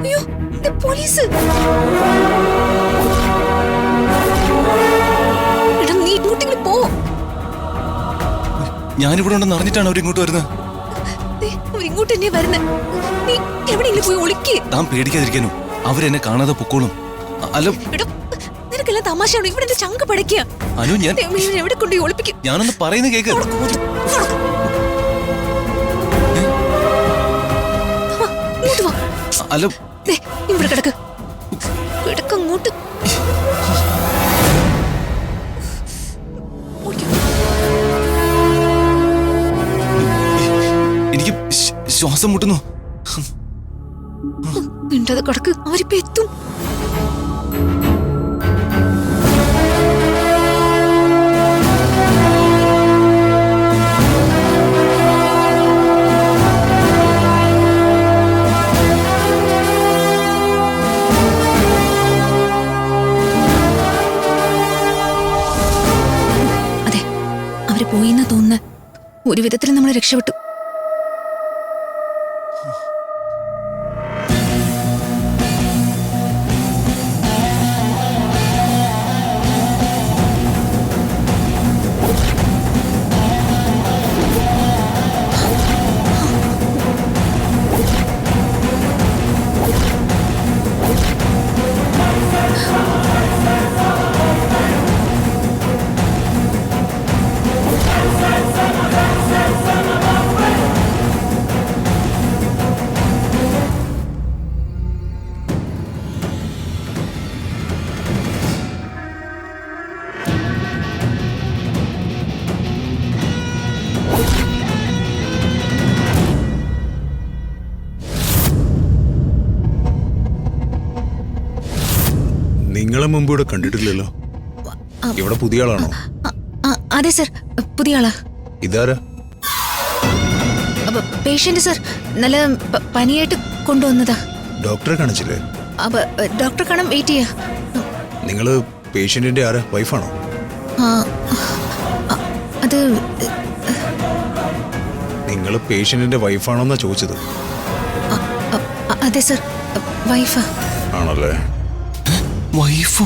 അയ്യോ പോലീസ്. എടാ നീ ഇങ്ങോട്ടെങ്കിലും പോ. ഞാനിവിടെ ഉണ്ടെന്ന് അറിഞ്ഞിട്ടാണ് അവരിങ്ങോട്ട് വരുന്നത്. ഇങ്ങോട്ട് തന്നെ വരുന്നത്. നീ എവിടെയെങ്കിലും പോയി ഒളിക്ക്. താൻ പേടിക്കാതിരിക്കാനോ, അവരെന്നെ കാണാതെ പൊക്കോളും. അല്ല നിനക്കെല്ലാം തമാശയാണ്. ഇവിടെ എന്റെ ചങ്ക് പടയ്ക്കുക. അനു ഞാൻ എവിടെ കൊണ്ടുപോയി ഒളിപ്പിക്കും. ഞാനൊന്ന് പറയുന്ന കേക്ക്. അല്ല ഇവിടെ കിടക്ക്. കിടക്കങ്ങോട്ട്. എനിക്ക് ശ്വാസം മുട്ടുന്നു. മിണ്ടാതെ കിടക്ക്. അവരിപ്പോ എത്തും. പോയിന്നാ തോന്നുന്നത്. ഒരു വിധത്തിൽ നമ്മൾ രക്ഷപ്പെട്ടു. നിങ്ങളെ മുമ്പ് ഇവിടെ കണ്ടിട്ടില്ലല്ലോ. ഇവിടെ പുതിയ ആളാണോ? അതെ സർ, പുതിയ ആളാ. ഇതാരാ? പേഷ്യന്റ് സർ, നല്ല പനിയായിട്ട് കൊണ്ടുവന്നതാ. ഡോക്ടറെ കാണിച്ചില്ലേ? ഡോക്ടറെ കാണാൻ വെയിറ്റ് ചെയ്യാ. നിങ്ങള് പേഷ്യന്റിന്റെ ആരാ? വൈഫാണോ? അത് നിങ്ങള് പേഷ്യന്റിന്റെ വൈഫാണോന്നാ ചോദിച്ചത്. അതെ സർ, വൈഫാ. ആണല്ലേ? വൈഫോ?